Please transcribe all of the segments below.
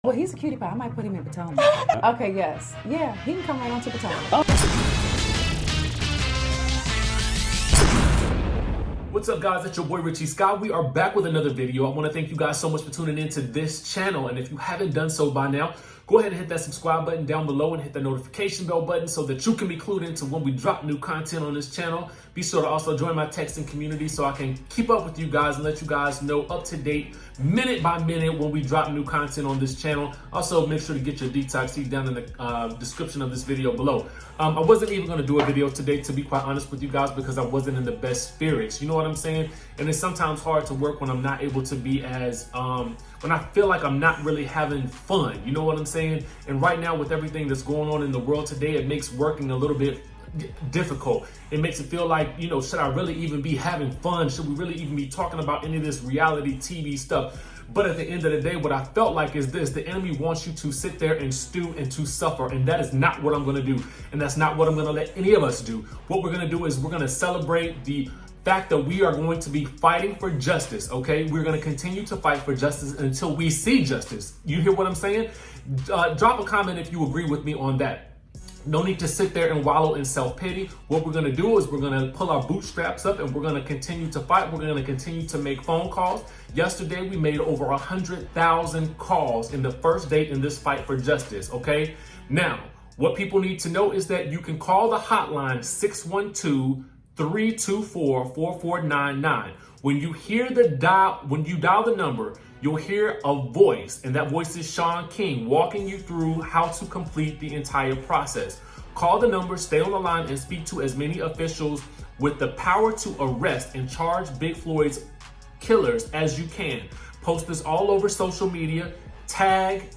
Well, he's a cutie pie. I might put him in Potomac. Okay, yes. Yeah, he can come right on to Potomac. What's up, guys? It's your boy Richie Scott. We are back with another video. I want to thank you guys so much for tuning into this channel. And if you haven't done so by now, go ahead and hit that subscribe button down below and hit the notification bell button so that you can be clued into when we drop new content on this channel. Be sure to also join my texting community so I can keep up with you guys and let you guys know up to date, minute by minute, when we drop new content on this channel. Also, make sure to get your detox tea down in the description of this video below. I wasn't even going to do a video today, to be quite honest with you guys, because I wasn't in the best spirits. You know what I'm saying? And it's sometimes hard to work when I'm not able to be as, when I feel like I'm not really having fun. You know what I'm saying? And right now, with everything that's going on in the world today, it makes working a little bit difficult. It makes it feel like, you know, should I really even be having fun? Should we really even be talking about any of this reality TV stuff? But at the end of the day, what I felt like is this: the enemy wants you to sit there and stew and to suffer. And that is not what I'm going to do. And that's not what I'm going to let any of us do. What we're going to do is we're going to celebrate the fact that we are going to be fighting for justice, okay? We're going to continue to fight for justice until we see justice. You hear what I'm saying? Drop a comment if you agree with me on that. No need to sit there and wallow in self-pity. What we're going to do is we're going to pull our bootstraps up and we're going to continue to fight. We're going to continue to make phone calls. Yesterday, we made over 100,000 calls in the first day in this fight for justice, okay? Now, what people need to know is that you can call the hotline 612-324-4499. When you hear when you dial the number, you'll hear a voice, and that voice is Sean King walking you through how to complete the entire process. Call the number, stay on the line, and speak to as many officials with the power to arrest and charge Big Floyd's killers as you can. Post this all over social media, tag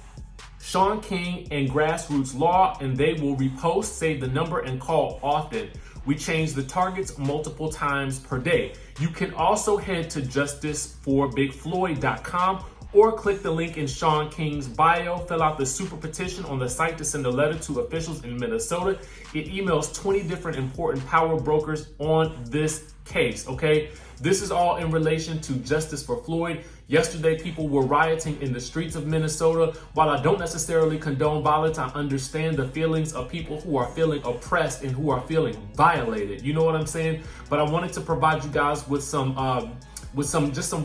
Sean King and Grassroots Law, and they will repost, save the number, and call often. We change the targets multiple times per day. You can also head to justiceforbigfloyd.com or click the link in Sean King's bio, fill out the super petition on the site to send a letter to officials in Minnesota. It emails 20 different important power brokers on this case, okay? This is all in relation to justice for Floyd. Yesterday, people were rioting in the streets of Minnesota. While I don't necessarily condone violence, I understand the feelings of people who are feeling oppressed and who are feeling violated. You know what I'm saying? But I wanted to provide you guys with some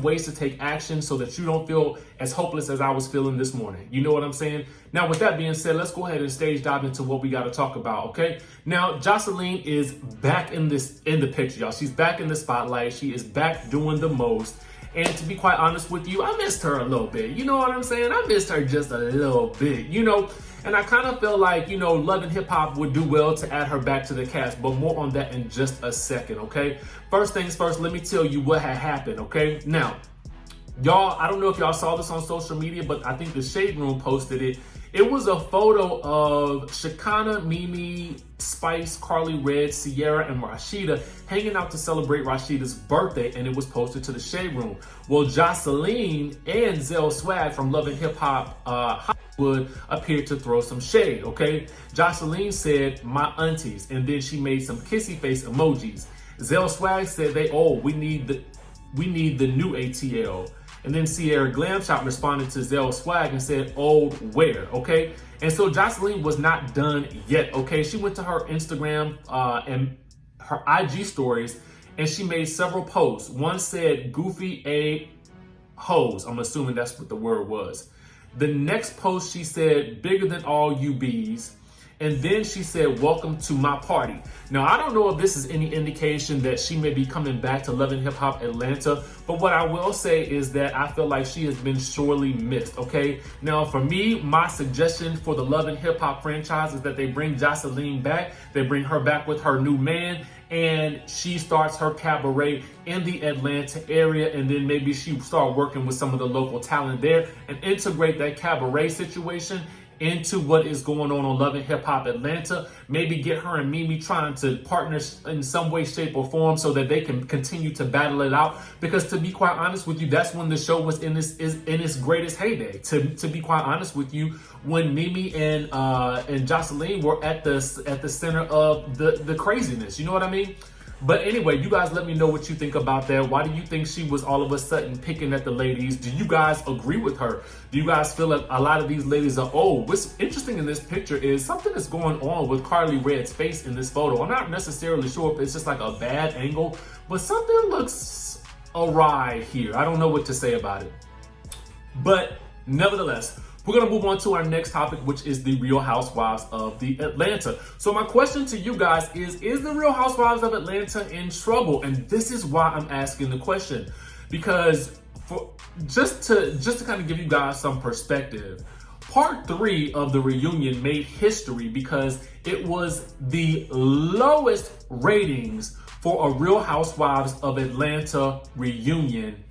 ways to take action so that you don't feel as hopeless as I was feeling this morning. You know what I'm saying? Now, with that being said, let's go ahead and stage dive into what we got to talk about, okay? Now, Joseline is back in the picture, y'all. She's back in the spotlight. She is back doing the most. And to be quite honest with you, I missed her a little bit. You know what I'm saying? I missed her just a little bit, you know? And I kind of feel like, you know, Love and Hip Hop would do well to add her back to the cast, but more on that in just a second, okay? First things first, let me tell you what had happened, okay? Now, y'all, I don't know if y'all saw this on social media, but I think the Shade Room posted it. It was a photo of Shekinah, Mimi, Spice, Carly Red, Sierra, and Rashida hanging out to celebrate Rashida's birthday, and it was posted to the Shade Room. Well, Joseline and Zell Swag from Love and Hip Hop Hollywood appeared to throw some shade, okay? Joseline said, "My aunties," and then she made some kissy face emojis. Zell Swag said, we need the new ATL. And then Sierra Glamshop responded to Zell Swag and said, "Old where?" Okay? And so Joseline was not done yet, okay? She went to her Instagram and her IG stories, and she made several posts. One said, "Goofy A hoes." I'm assuming that's what the word was. The next post, she said, "Bigger than all you bees." And then she said, "Welcome to my party." Now, I don't know if this is any indication that she may be coming back to Love and Hip Hop Atlanta, but what I will say is that I feel like she has been sorely missed, okay? Now, for me, my suggestion for the Love and Hip Hop franchise is that they bring Joseline back. They bring her back with her new man, and she starts her cabaret in the Atlanta area, and then maybe she start working with some of the local talent there and integrate that cabaret situation into what is going on Love and Hip Hop Atlanta. Maybe get her and Mimi trying to partner in some way, shape, or form so that they can continue to battle it out. Because to be quite honest with you, that's when the show was in its greatest heyday. To be quite honest with you, when Mimi and Joseline were at the center of the craziness. You know what I mean? But anyway, you guys let me know what you think about that. Why do you think she was all of a sudden picking at the ladies? Do you guys agree with her? Do you guys feel like a lot of these ladies are, oh, what's interesting in this picture is something is going on with Carly Red's face in this photo. I'm not necessarily sure if it's just like a bad angle, but something looks awry here. I don't know what to say about it. But nevertheless, we're going to move on to our next topic, which is the Real Housewives of the Atlanta. So my question to you guys is the Real Housewives of Atlanta in trouble? And this is why I'm asking the question. Because just to kind of give you guys some perspective, part 3 of the reunion made history because it was the lowest ratings for a Real Housewives of Atlanta reunion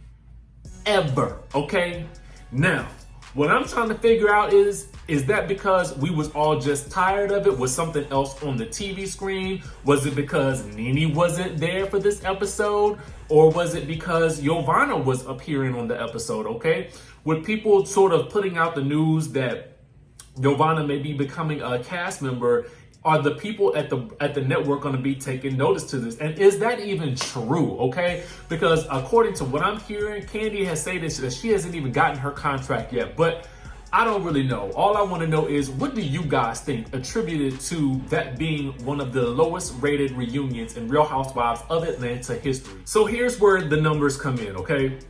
ever, okay? Now, what I'm trying to figure out is that because we was all just tired of it? Was something else on the TV screen? Was it because Nene wasn't there for this episode? Or was it because Giovanna was appearing on the episode, okay? With people sort of putting out the news that Giovanna may be becoming a cast member, are the people at the network going to be taking notice to this? And is that even true, okay? Because according to what I'm hearing, Kandi has said that she hasn't even gotten her contract yet. But I don't really know. All I want to know is, what do you guys think attributed to that being one of the lowest rated reunions in Real Housewives of Atlanta history? So here's where the numbers come in, okay?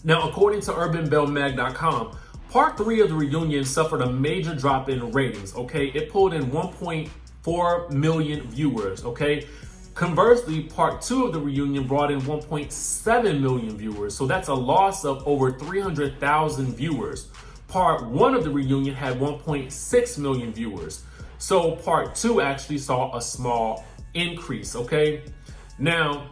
Now, according to UrbanBellMag.com, Part 3 of the reunion suffered a major drop in ratings, okay? It pulled in 1.4 million viewers, okay? Conversely, Part 2 of the reunion brought in 1.7 million viewers, so that's a loss of over 300,000 viewers. Part 1 of the reunion had 1.6 million viewers, so Part 2 actually saw a small increase, okay? Now,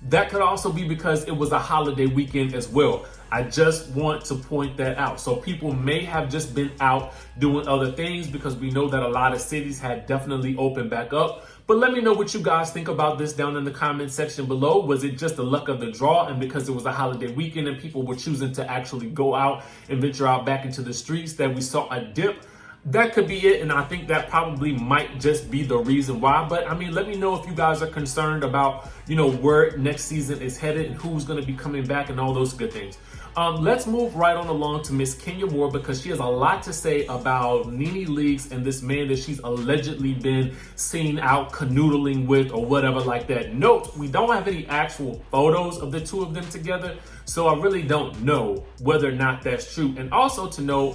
that could also be because it was a holiday weekend as well. I just want to point that out. So people may have just been out doing other things because we know that a lot of cities had definitely opened back up. But let me know what you guys think about this down in the comment section below. Was it just the luck of the draw, and because it was a holiday weekend and people were choosing to actually go out and venture out back into the streets that we saw a dip? That could be it, and I think that probably might just be the reason why. But I mean, let me know if you guys are concerned about, you know, where next season is headed and who's going to be coming back and all those good things. Let's move right on along to Miss Kenya Moore, because she has a lot to say about Nene Leakes and this man that she's allegedly been seen out canoodling with or whatever like that. Note, we don't have any actual photos of the two of them together, so I really don't know whether or not that's true. And also to know,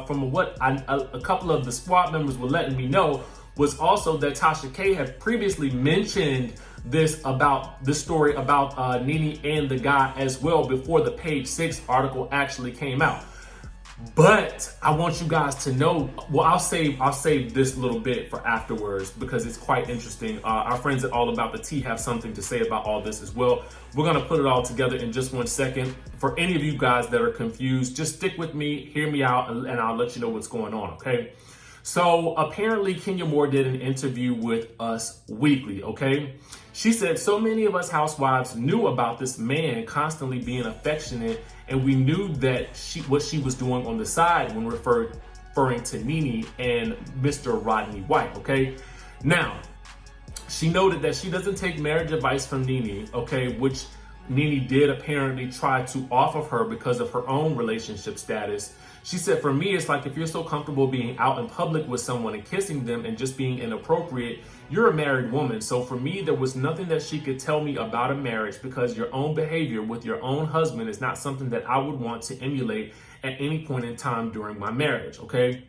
from what a couple of the squad members were letting me know, was also that Tasha K had previously mentioned this story about Nene and the guy as well before the Page 6 article actually came out. But I want you guys to know, well, I'll save this little bit for afterwards because it's quite interesting. Our friends at All About the Tea have something to say about all this as well. We're gonna put it all together in just 1 second. For any of you guys that are confused, just stick with me, hear me out, and I'll let you know what's going on, okay? So apparently Kenya Moore did an interview with Us Weekly, okay? She said, so many of us housewives knew about this man constantly being affectionate, and we knew that what she was doing on the side when referring to Nene and Mr. Rodney White, okay? Now, she noted that she doesn't take marriage advice from Nene, okay, which Nene did apparently try to offer her because of her own relationship status. She said, for me, it's like if you're so comfortable being out in public with someone and kissing them and just being inappropriate, you're a married woman. So for me, there was nothing that she could tell me about a marriage, because your own behavior with your own husband is not something that I would want to emulate at any point in time during my marriage, okay?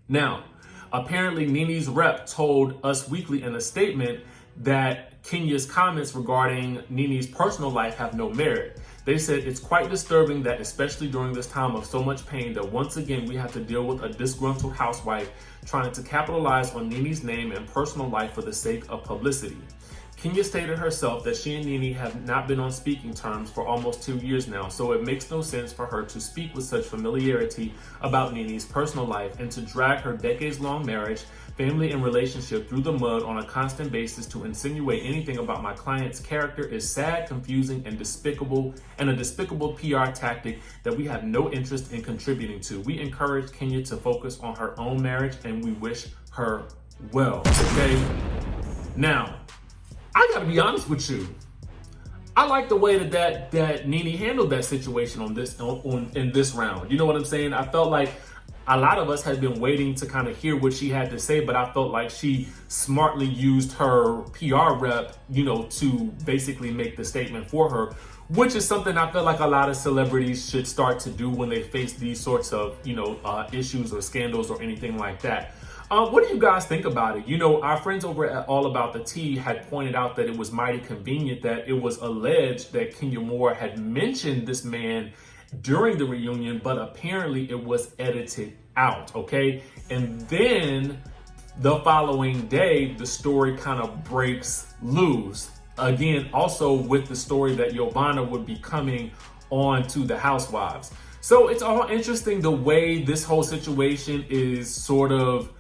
Now, apparently Nene's rep told Us Weekly in a statement that Kenya's comments regarding Nene's personal life have no merit. They said, it's quite disturbing that, especially during this time of so much pain, that once again we have to deal with a disgruntled housewife trying to capitalize on Nene's name and personal life for the sake of publicity. Kenya stated herself that she and Nene have not been on speaking terms for almost 2 years now, so it makes no sense for her to speak with such familiarity about Nene's personal life and to drag her decades-long marriage, family, and relationship through the mud on a constant basis to insinuate anything about my client's character is sad, confusing, and despicable, and a despicable PR tactic that we have no interest in contributing to. We encourage Kenya to focus on her own marriage, and we wish her well, okay? Now, I gotta be honest with you. I like the way that Nene handled that situation in this round. You know what I'm saying? I felt like a lot of us had been waiting to kind of hear what she had to say, but I felt like she smartly used her PR rep, you know, to basically make the statement for her, which is something I feel like a lot of celebrities should start to do when they face these sorts of, you know, issues or scandals or anything like that. What do you guys think about it? You know, our friends over at All About the Tea had pointed out that it was mighty convenient that it was alleged that Kenya Moore had mentioned this man during the reunion, but apparently it was edited out, okay? And then the following day, the story kind of breaks loose. Again, also with the story that Giovanna would be coming on to the Housewives. So it's all interesting the way this whole situation is sort of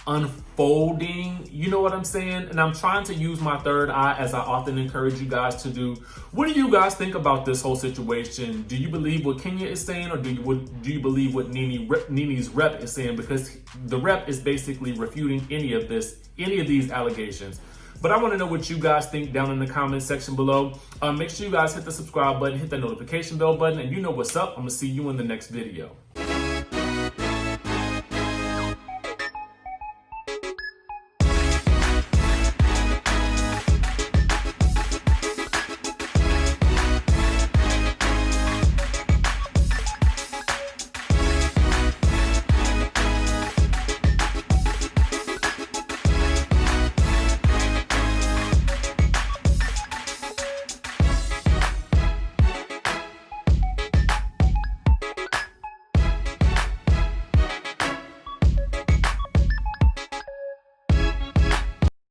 unfolding, you know what I'm saying? And I'm trying to use my third eye, as I often encourage you guys to do. What do you guys think about this whole situation? Do you believe what Kenya is saying, or do you believe what Nene's rep is saying? Because the rep is basically refuting any of these allegations. But I want to know what you guys think down in the comment section below. Make sure you guys hit the subscribe button, hit the notification bell button, and you know what's up. I'm gonna see you in the next video.